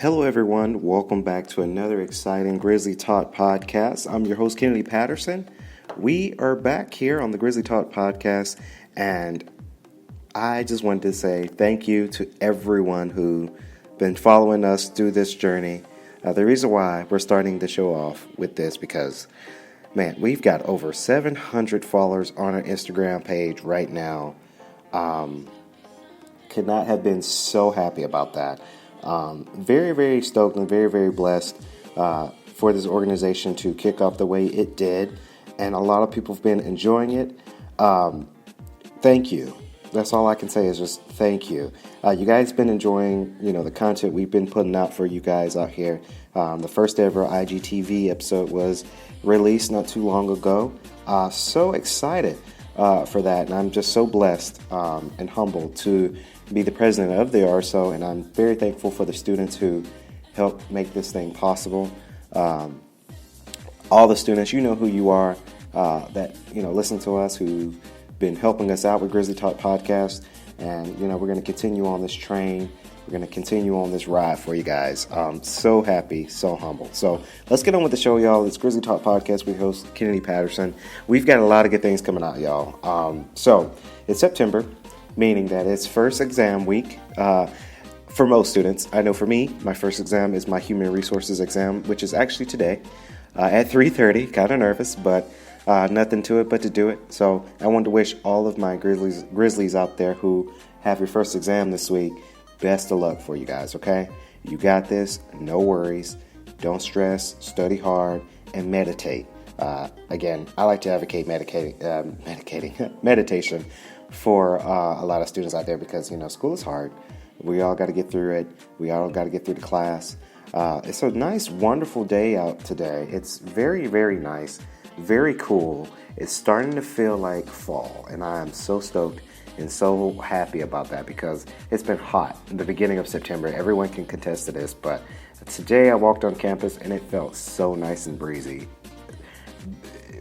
Hello, everyone. Welcome back to another exciting Grizzly Talk Podcast. I'm your host, Kennedy Patterson. We are back here on the Grizzly Talk Podcast, and I just wanted to say thank you to everyone who's been following us through this journey. The reason why we're starting the show off with this because, man, we've got over 700 followers on our Instagram page right now. Could not have been so happy about that. Very, very stoked and very, very blessed for this organization to kick off the way it did. And a lot of people have been enjoying it. Thank you. That's all I can say is just thank you. You guys been enjoying, the content we've been putting out for you guys out here. The first ever IGTV episode was released not too long ago. So excited for that. And I'm just so blessed and humbled to be the president of the RSO, and I'm very thankful for the students who helped make this thing possible. All the students, you know who you are, that listen to us, who've been helping us out with Grizzly Talk Podcast, and we're going to continue on this train. We're going to continue on this ride for you guys. So happy, so humbled. So let's get on with the show, y'all. It's Grizzly Talk Podcast with host Kennedy Patterson. We've got a lot of good things coming out, y'all. So it's September, meaning that it's first exam week for most students. I know for me, my first exam is my human resources exam, which is actually today at 3:30. Kind of nervous, but nothing to it but to do it. So I wanted to wish all of my Grizzlies out there who have your first exam this week, best of luck for you guys, okay? You got this. No worries. Don't stress. Study hard and meditate. Again, I like to advocate meditation for a lot of students out there because, school is hard. We all got to get through it. We all got to get through the class. It's a nice, wonderful day out today. It's very, very nice, very cool. It's starting to feel like fall, and I am so stoked and so happy about that because it's been hot in the beginning of September. Everyone can contest to this, but today I walked on campus and it felt so nice and breezy.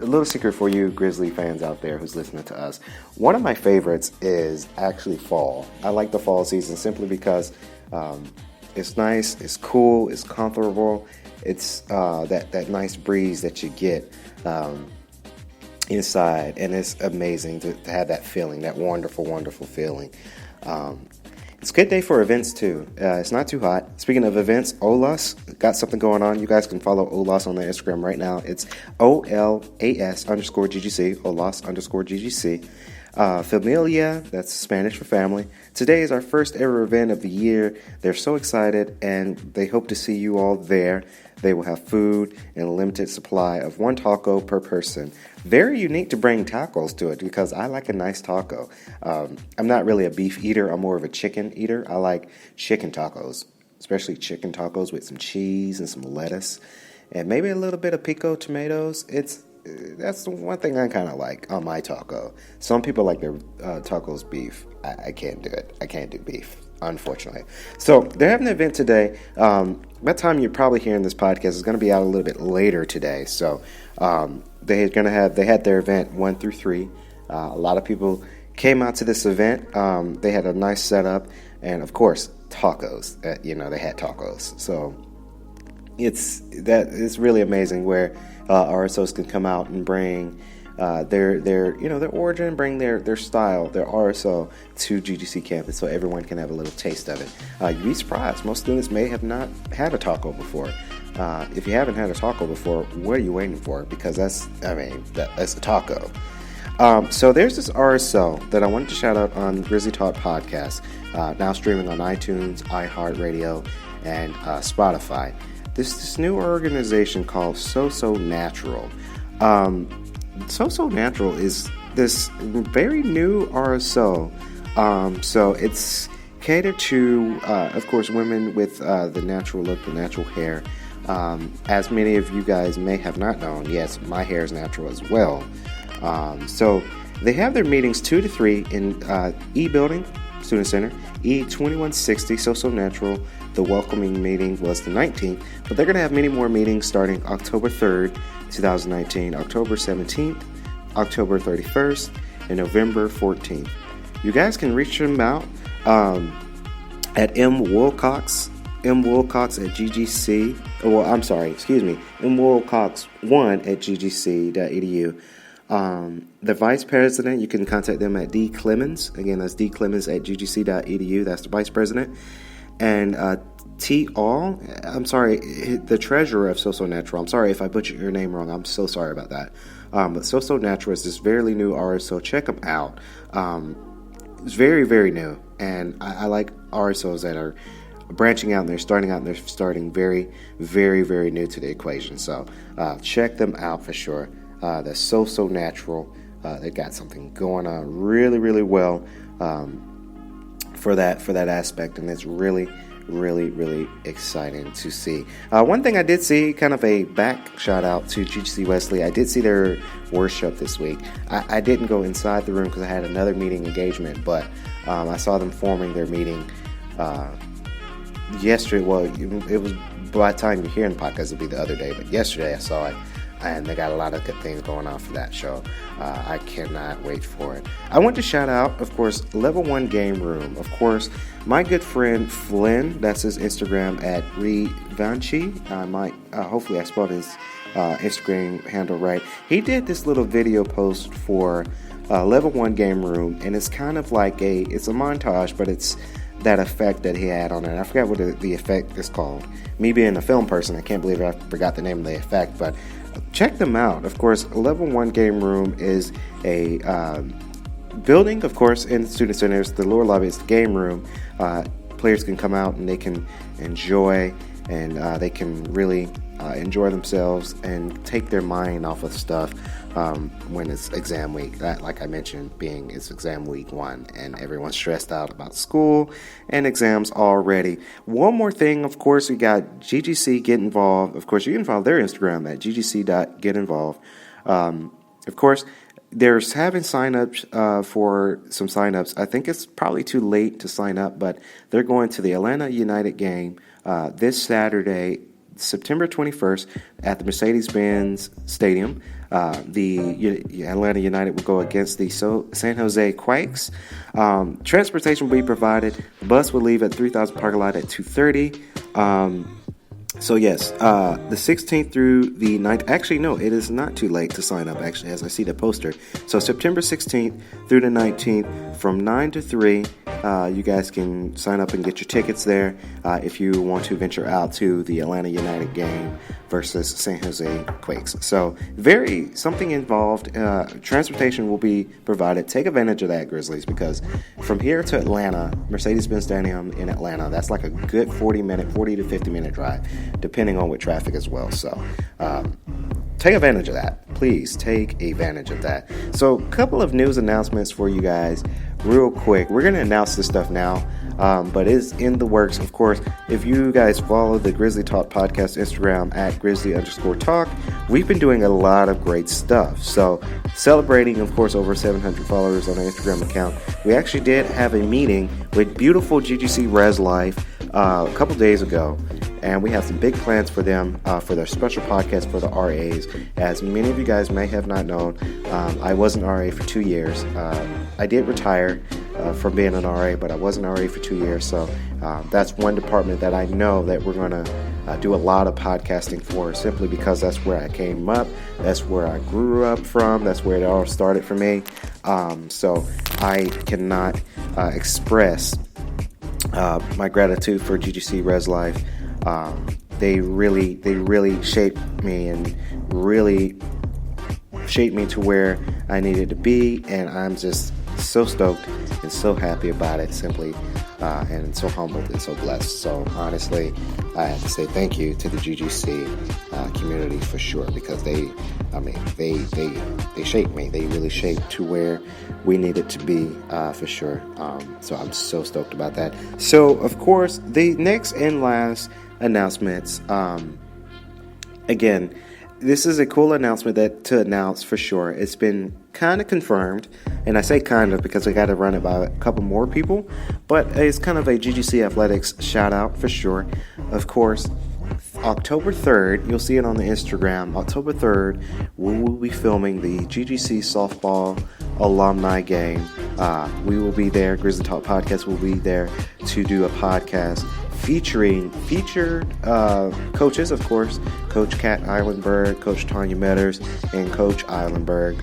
A little secret for you Grizzly fans out there who's listening to us. One of my favorites is actually fall. I like the fall season simply because it's nice, it's cool, it's comfortable. It's that nice breeze that you get inside, and it's amazing to have that feeling, that wonderful, wonderful feeling. It's a good day for events, too. It's not too hot. Speaking of events, OLAS got something going on. You guys can follow OLAS on their Instagram right now. It's OLAS_GGC, OLAS_GGC. Familia, that's Spanish for family. Today is our first ever event of the year. They're so excited, and they hope to see you all there. They will have food and a limited supply of one taco per person. Very unique to bring tacos to it because I like a nice taco. I'm not really a beef eater. I'm more of a chicken eater. I like chicken tacos, especially chicken tacos with some cheese and some lettuce and maybe a little bit of pico tomatoes. That's the one thing I kind of like on my taco. Some people like their tacos beef. I can't do it. I can't do beef, unfortunately. So they're having an event today. By the time you're probably hearing this podcast, it's going to be out a little bit later today. So they had their event 1 through 3. A lot of people came out to this event. They had a nice setup, and of course tacos. They had tacos. So it's really amazing where RSOs can come out and bring their origin, bring their style, their RSO to GGC campus so everyone can have a little taste of it. You'd be surprised. Most students may have not had a taco before. If you haven't had a taco before, what are you waiting for? Because that's a taco. So there's this RSO that I wanted to shout out on Grizzly Talk Podcast, now streaming on iTunes, iHeart Radio, and Spotify. This new organization called So Natural. So Natural is this very new RSO. So it's catered to, of course, women with the natural look, the natural hair. As many of you guys may have not known, yes, my hair is natural as well. So they have their meetings 2 to 3 in E Building, Student Center, E2160, So Natural. The welcoming meeting was the 19th, but they're going to have many more meetings starting October 3rd, 2019, October 17th, October 31st, and November 14th. You guys can reach them out at M. Wilcox M. Wilcox at GGC. Well, I'm sorry, excuse me. M. Wilcox1 at ggc.edu. The vice president, you can contact them at D. Clemens. Again, that's D. Clemens at ggc.edu. That's the vice president. And T. All, I'm sorry, the treasurer of So Natural. I'm sorry if I butchered your name wrong. I'm so sorry about that. But So Natural is this fairly new RSO. Check them out. It's very, very new. And I like RSOs that are branching out and they're starting very, very, very new to the equation. So check them out for sure. That's So Natural. They got something going on really, really well for that aspect, and it's really, really, really exciting to see. One thing I did see, kind of a back shout out to GGC Wesley. I did see their workshop this week. I didn't go inside the room because I had another meeting engagement, but I saw them forming their meeting yesterday. Well, it was, by the time you're hearing the podcast, it'll be the other day, but yesterday I saw it, and they got a lot of good things going on for that show. I cannot wait for it. I want to shout out, of course, Level 1 Game Room. Of course, my good friend Flynn, that's his Instagram at Revanchi. Hopefully I spelled his Instagram handle right. He did this little video post for Level 1 Game Room, and it's kind of like it's a montage, but it's that effect that he had on it. I forgot what the effect is called. Me being a film person, I can't believe I forgot the name of the effect, but check them out. Of course, Level 1 Game Room is a building, of course, in the student centers. The lower lobby is the game room. Players can come out and they can enjoy, and they can really enjoy themselves and take their mind off of stuff when it's exam week. That, like I mentioned, it's exam week 1 and everyone's stressed out about school and exams already. One more thing, of course, we got GGC Get Involved. Of course, you can follow their Instagram at ggc.getinvolved. Of course, there's having signups for some signups. I think it's probably too late to sign up, but they're going to the Atlanta United game this Saturday, September 21st at the Mercedes-Benz Stadium. The Atlanta United will go against the San Jose Quakes. Transportation will be provided. The bus will leave at 3000 parking lot at 2:30. So yes, the 16th through the 9th. Actually, no, it is not too late to sign up, actually, as I see the poster. So September 16th through the 19th from 9 to 3, you guys can sign up and get your tickets there if you want to venture out to the Atlanta United game versus San Jose Quakes. So something involved. Transportation will be provided. Take advantage of that, Grizzlies, because from here to Atlanta, Mercedes-Benz Stadium in Atlanta, that's like a good 40 to 50 minute drive, depending on what traffic as well. So take advantage of that. Please take advantage of that. So a couple of news announcements for you guys real quick. We're going to announce this stuff now, but it's in the works. Of course, if you guys follow the Grizzly Talk Podcast Instagram at Grizzly_Talk, we've been doing a lot of great stuff. So celebrating, of course, over 700 followers on our Instagram account. We actually did have a meeting with beautiful GGC Res Life a couple days ago, and we have some big plans for them for their special podcast for the RAs. As many of you guys may have not known, I was an RA for 2 years. I did retire from being an RA, but I was an RA for 2 years. So that's one department that I know that we're going to do a lot of podcasting for, simply because that's where I came up. That's where I grew up from. That's where it all started for me. So I cannot express my gratitude for GGC Res Life. They really shaped me and really shaped me to where I needed to be, and I'm just so stoked and so happy about it, simply, and so humbled and so blessed. So honestly, I have to say thank you to the GGC community for sure, because they shaped me. They really shaped to where we needed to be for sure. So I'm so stoked about that. So of course, the next and last announcements. Again, this is a cool announcement to announce for sure. It's been kind of confirmed, and I say kind of because I got to run it by a couple more people, but it's kind of a GGC Athletics shout out for sure. Of course, October 3rd, you'll see it on the Instagram. October 3rd, we will be filming the GGC Softball Alumni Game. We will be there. Grizzly Talk Podcast will be there to do a podcast featuring featured coaches, of course, Coach Kat Eilenberg, Coach Tanya Metters, and Coach Eilenberg.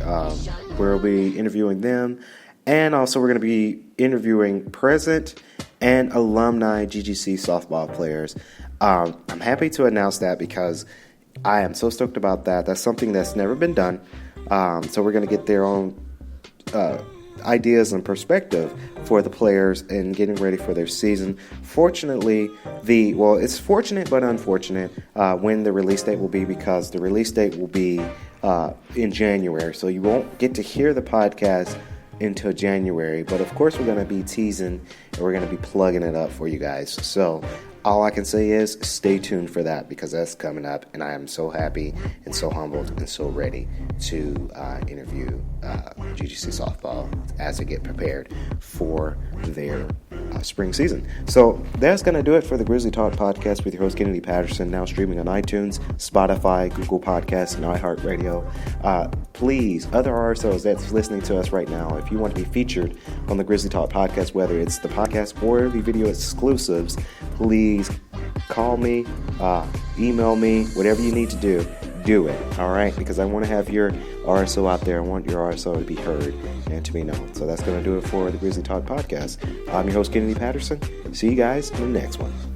We'll be interviewing them, and also we're going to be interviewing present and alumni GGC softball players. I'm happy to announce that because I am so stoked about that. That's something that's never been done. So we're going to get their own ideas and perspective for the players and getting ready for their season. Fortunately, it's fortunate but unfortunate when the release date will be, because the release date will be in January. So you won't get to hear the podcast until January. But of course, we're going to be teasing and we're going to be plugging it up for you guys. So all I can say is stay tuned for that, because that's coming up, and I am so happy and so humbled and so ready to interview GGC softball as they get prepared for their spring season. So that's going to do it for the Grizzly Talk Podcast with your host, Kennedy Patterson, now streaming on iTunes, Spotify, Google Podcasts, and iHeart Radio. Please, other RSOs that's listening to us right now, if you want to be featured on the Grizzly Talk Podcast, whether it's the podcast or the video exclusives, please call me, email me, whatever you need to do it, all right? Because I want to have your RSO out there. I want your RSO to be heard and to be known. So that's going to do it for the Grizzly Talk Podcast. I'm your host, Kennedy Patterson. See you guys in the next one.